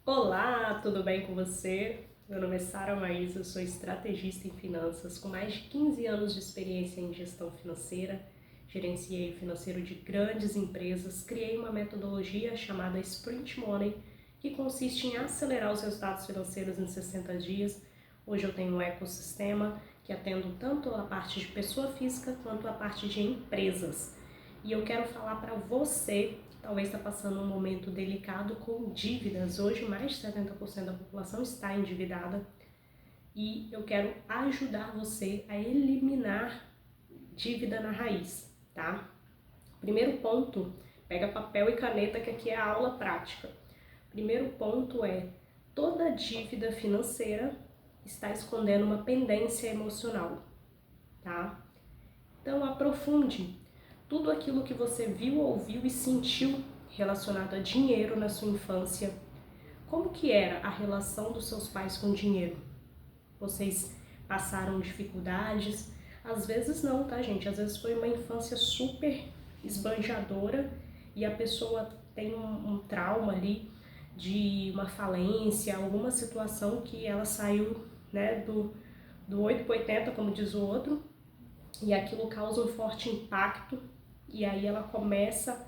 Olá, tudo bem com você? Meu nome é Sara Maísa, eu sou estrategista em finanças com mais de 15 anos de experiência em gestão financeira. Gerenciei o financeiro de grandes empresas, criei uma metodologia chamada Sprint Money, que consiste em acelerar os resultados financeiros em 60 dias. Hoje eu tenho um ecossistema que atendo tanto a parte de pessoa física quanto a parte de empresas. E eu quero falar para você que talvez está passando um momento delicado com dívidas. Hoje mais de 70% da população está endividada e eu quero ajudar você a eliminar dívida na raiz, tá? Primeiro ponto, pega papel e caneta que aqui é a aula prática. Primeiro ponto é: toda dívida financeira está escondendo uma pendência emocional, tá? Então aprofunde tudo aquilo que você viu, ouviu e sentiu relacionado a dinheiro na sua infância. Como que era a relação dos seus pais com o dinheiro? Vocês passaram dificuldades? Às vezes não, tá, gente? Às vezes foi uma infância super esbanjadora e a pessoa tem um trauma ali de uma falência, alguma situação que ela saiu, né, do 8 para 80, como diz o outro, e aquilo causa um forte impacto, e aí ela começa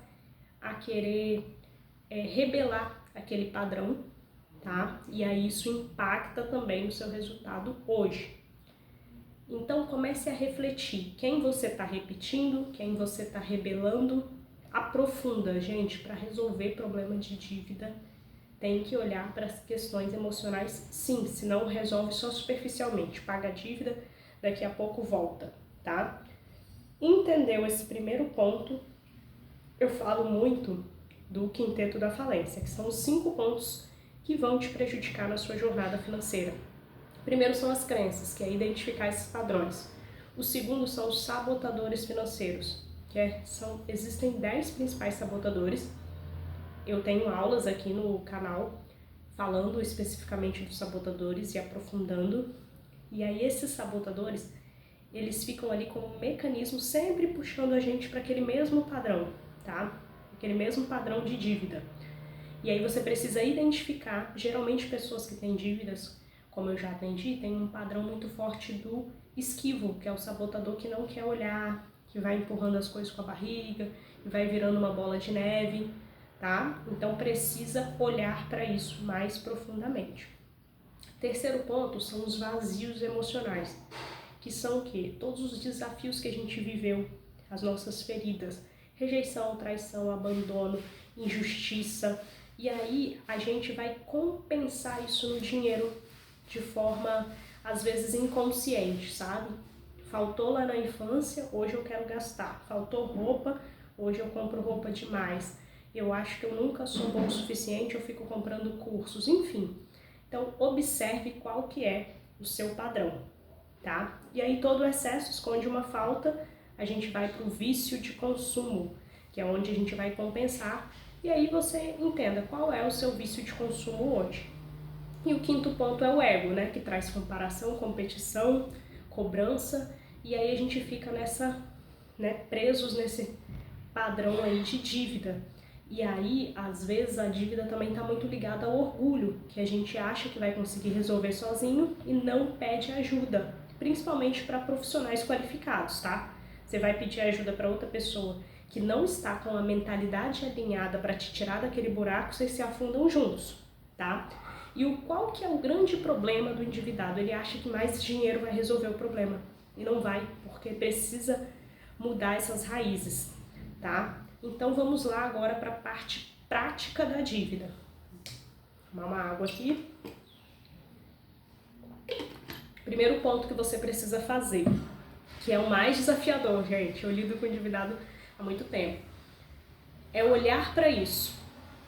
a querer rebelar aquele padrão, tá? E aí isso impacta também no seu resultado hoje. Então comece a refletir quem você está repetindo, quem você está rebelando. Aprofunda, gente, para resolver problema de dívida tem que olhar para as questões emocionais, sim, senão resolve só superficialmente, paga a dívida, daqui a pouco volta, tá? Entendeu esse primeiro ponto? Eu falo muito do quinteto da falência, que são os 5 pontos que vão te prejudicar na sua jornada financeira. O primeiro são as crenças, que é identificar esses padrões. O segundo são os sabotadores financeiros, existem 10 principais sabotadores. Eu tenho aulas aqui no canal falando especificamente dos sabotadores e aprofundando. E aí esses sabotadores, eles ficam ali como um mecanismo sempre puxando a gente para aquele mesmo padrão, tá? Aquele mesmo padrão de dívida. E aí você precisa identificar, geralmente pessoas que têm dívidas, como eu já atendi, tem um padrão muito forte do esquivo, que é o sabotador que não quer olhar, que vai empurrando as coisas com a barriga, e vai virando uma bola de neve, tá? Então precisa olhar para isso mais profundamente. Terceiro ponto são os vazios emocionais, que são o quê? Todos os desafios que a gente viveu, as nossas feridas, rejeição, traição, abandono, injustiça, e aí a gente vai compensar isso no dinheiro de forma, às vezes, inconsciente, sabe? Faltou lá na infância, hoje eu quero gastar. Faltou roupa, hoje eu compro roupa demais. Eu acho que eu nunca sou bom o suficiente, eu fico comprando cursos, enfim. Então, observe qual que é o seu padrão, tá? E aí todo o excesso esconde uma falta, a gente vai para o vício de consumo, que é onde a gente vai compensar, e aí você entenda qual é o seu vício de consumo hoje. E o quinto ponto é o ego, né, que traz comparação, competição, cobrança, e aí a gente fica presos nesse padrão aí de dívida. E aí, às vezes, a dívida também está muito ligada ao orgulho, que a gente acha que vai conseguir resolver sozinho e não pede ajuda, principalmente para profissionais qualificados, tá? Você vai pedir ajuda para outra pessoa que não está com a mentalidade alinhada para te tirar daquele buraco, vocês se afundam juntos, tá? E qual que é o grande problema do endividado? Ele acha que mais dinheiro vai resolver o problema. E não vai, porque precisa mudar essas raízes, tá? Então vamos lá agora para a parte prática da dívida. Tomar uma água aqui. Primeiro ponto que você precisa fazer, que é o mais desafiador, gente. Eu lido com endividado há muito tempo. É olhar para isso,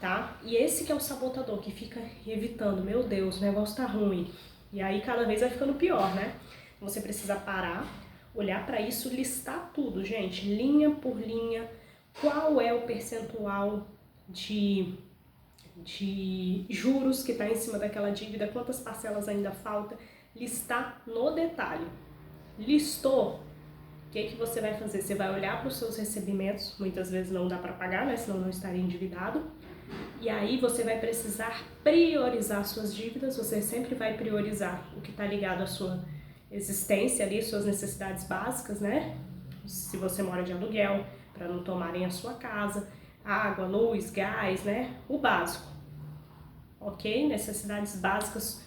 tá? E esse que é o sabotador que fica evitando, meu Deus, o negócio tá ruim. E aí cada vez vai ficando pior, né? Você precisa parar, olhar para isso, listar tudo, gente, linha por linha, qual é o percentual de juros que está em cima daquela dívida, quantas parcelas ainda falta, listar no detalhe. Listou? O que você vai fazer? Você vai olhar para os seus recebimentos, muitas vezes não dá para pagar, né? Senão não estaria endividado. E aí você vai precisar priorizar suas dívidas, você sempre vai priorizar o que está ligado à sua existência ali, suas necessidades básicas, né? Se você mora de aluguel, para não tomarem a sua casa, água, luz, gás, né? O básico, ok? Necessidades básicas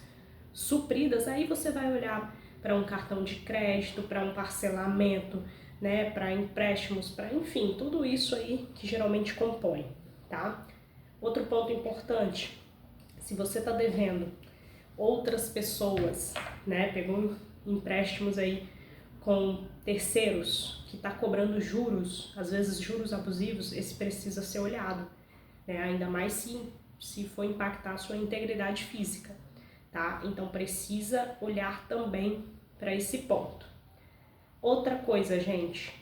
supridas, aí você vai olhar para um cartão de crédito, para um parcelamento, né? Para empréstimos, para enfim, tudo isso aí que geralmente compõe, tá? Outro ponto importante, se você está devendo outras pessoas, né, pegou empréstimos aí com terceiros que está cobrando juros, às vezes juros abusivos, esse precisa ser olhado, né, ainda mais se for impactar a sua integridade física, tá? Então precisa olhar também para esse ponto. Outra coisa, gente,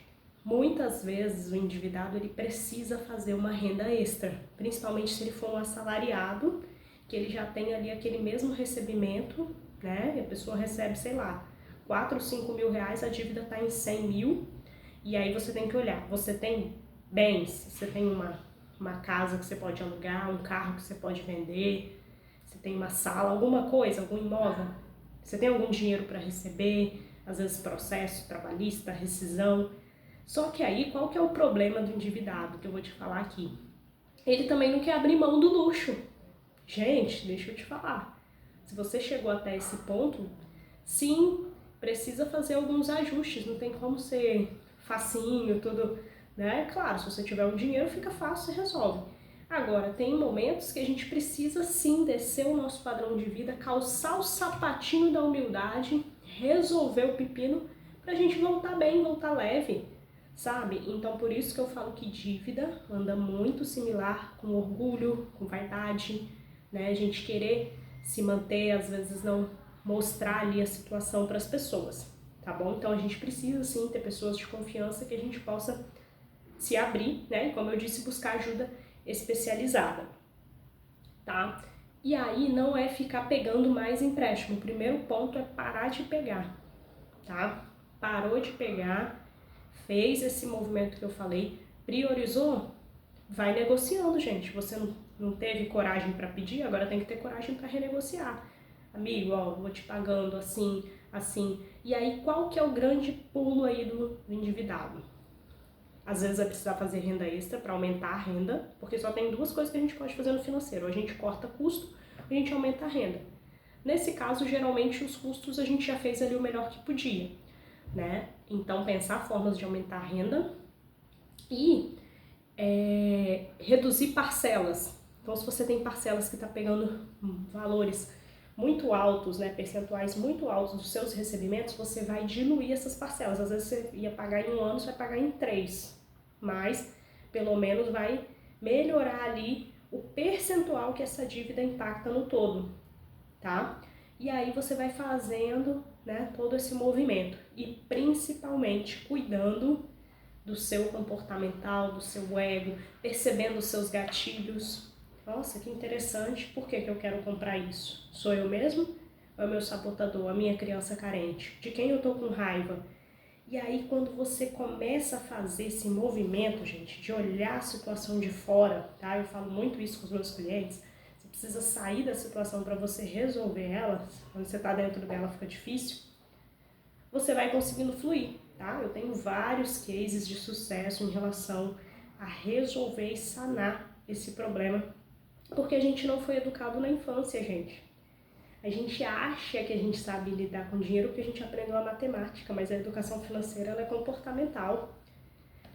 muitas vezes o endividado ele precisa fazer uma renda extra, principalmente se ele for um assalariado, que ele já tem ali aquele mesmo recebimento, né? E a pessoa recebe, sei lá, 4 ou 5 mil reais, a dívida está em 100 mil, e aí você tem que olhar, você tem bens, você tem uma casa que você pode alugar, um carro que você pode vender, você tem uma sala, alguma coisa, algum imóvel, você tem algum dinheiro para receber, às vezes processo trabalhista, rescisão. Só que aí, qual que é o problema do endividado, que eu vou te falar aqui? Ele também não quer abrir mão do luxo. Gente, deixa eu te falar. Se você chegou até esse ponto, sim, precisa fazer alguns ajustes, não tem como ser facinho, tudo, né? Claro, se você tiver um dinheiro, fica fácil, você resolve. Agora, tem momentos que a gente precisa sim descer o nosso padrão de vida, calçar o sapatinho da humildade, resolver o pepino pra gente voltar bem, voltar leve, sabe? Então, por isso que eu falo que dívida anda muito similar com orgulho, com vaidade, né? A gente querer se manter, às vezes não mostrar ali a situação para as pessoas, tá bom? Então, a gente precisa sim ter pessoas de confiança que a gente possa se abrir, né? E, como eu disse, buscar ajuda especializada, tá? E aí não é ficar pegando mais empréstimo. O primeiro ponto é parar de pegar, tá? Parou de pegar, fez esse movimento que eu falei, priorizou, vai negociando, gente. Você não teve coragem para pedir, agora tem que ter coragem para renegociar. Amigo, ó, vou te pagando assim, assim. E aí, qual que é o grande pulo aí do endividado? Às vezes vai precisar fazer renda extra para aumentar a renda, porque só tem duas coisas que a gente pode fazer no financeiro. Ou a gente corta custo, ou a gente aumenta a renda. Nesse caso, geralmente, os custos a gente já fez ali o melhor que podia, né? Então, pensar formas de aumentar a renda e reduzir parcelas. Então, se você tem parcelas que está pegando valores muito altos, né, percentuais muito altos dos seus recebimentos, você vai diluir essas parcelas. Às vezes você ia pagar em um ano, você vai pagar em 3, mas pelo menos vai melhorar ali o percentual que essa dívida impacta no todo, tá? E aí você vai fazendo, né, todo esse movimento e principalmente cuidando do seu comportamental, do seu ego, percebendo os seus gatilhos. Nossa, que interessante, por que eu quero comprar isso? Sou eu mesmo? Ou é o meu sabotador, a minha criança carente? De quem eu tô com raiva? E aí, quando você começa a fazer esse movimento, gente, de olhar a situação de fora, tá? Eu falo muito isso com os meus clientes. Você precisa sair da situação para você resolver ela. Quando você tá dentro dela, fica difícil. Você vai conseguindo fluir, tá? Eu tenho vários cases de sucesso em relação a resolver e sanar esse problema, porque a gente não foi educado na infância, gente. A gente acha que a gente sabe lidar com dinheiro porque a gente aprendeu a matemática, mas a educação financeira ela é comportamental.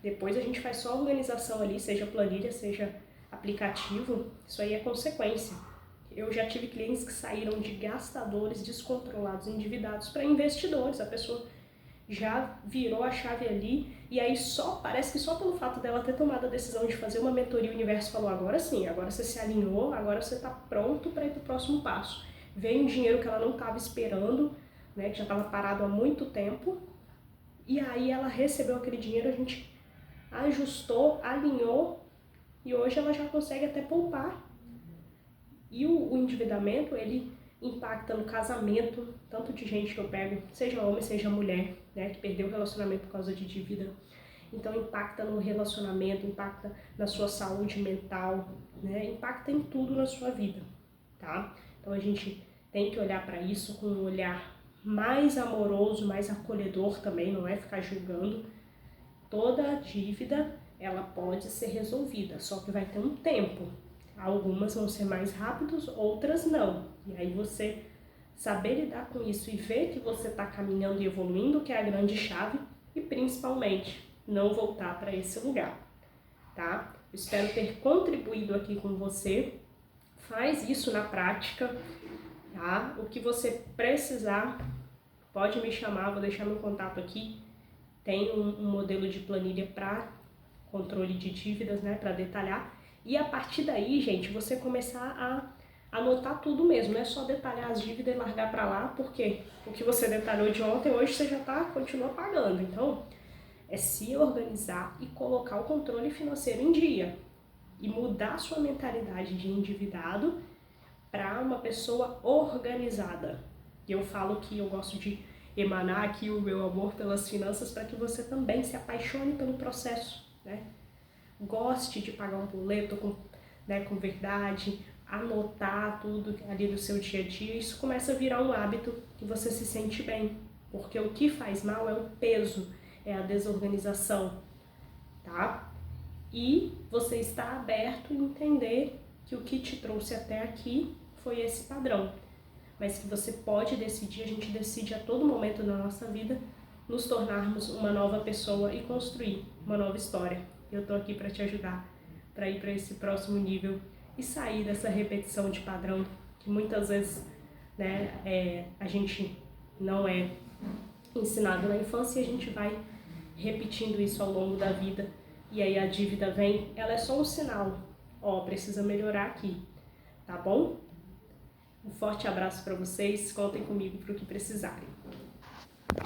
Depois a gente faz só a organização ali, seja planilha, seja aplicativo, isso aí é consequência. Eu já tive clientes que saíram de gastadores descontrolados, endividados, para investidores. A pessoa já virou a chave ali e aí parece que só pelo fato dela ter tomado a decisão de fazer uma mentoria, o universo falou, agora sim, agora você se alinhou, agora você está pronto para ir para o próximo passo. Veio um dinheiro que ela não estava esperando, né, que já estava parado há muito tempo, e aí ela recebeu aquele dinheiro, a gente ajustou, alinhou e hoje ela já consegue até poupar. E o endividamento, ele impacta no casamento, tanto de gente que eu pego, seja homem, seja mulher, né, que perdeu o relacionamento por causa de dívida. então impacta no relacionamento, impacta na sua saúde mental, né? Impacta em tudo na sua vida, tá? Então a gente tem que olhar para isso com um olhar mais amoroso, mais acolhedor também, não é ficar julgando. Toda dívida, ela pode ser resolvida, só que vai ter um tempo. Algumas vão ser mais rápidas, outras não. E aí você saber lidar com isso e ver que você está caminhando e evoluindo, que é a grande chave, e principalmente não voltar para esse lugar, tá? Eu espero ter contribuído aqui com você. Faz isso na prática, tá? O que você precisar, pode me chamar, vou deixar meu contato aqui. Tem um modelo de planilha para controle de dívidas, né, para detalhar. E a partir daí, gente, você começar a anotar tudo mesmo, não é só detalhar as dívidas e largar para lá, porque o que você detalhou de ontem, hoje você já continua pagando. Então, é se organizar e colocar o controle financeiro em dia e mudar sua mentalidade de endividado para uma pessoa organizada. E eu falo que eu gosto de emanar aqui o meu amor pelas finanças para que você também se apaixone pelo processo, né? Goste de pagar um boleto com verdade, anotar tudo ali do seu dia a dia. Isso começa a virar um hábito que você se sente bem, porque o que faz mal é o peso, é a desorganização, tá? E você está aberto a entender que o que te trouxe até aqui foi esse padrão, mas que você pode decidir, a gente decide a todo momento da nossa vida, nos tornarmos uma nova pessoa e construir uma nova história. Eu tô aqui para te ajudar, para ir para esse próximo nível e sair dessa repetição de padrão que muitas vezes, né, a gente não é ensinado na infância e a gente vai repetindo isso ao longo da vida. E aí a dívida vem, ela é só um sinal, ó, precisa melhorar aqui, tá bom? Um forte abraço para vocês, contem comigo para o que precisarem.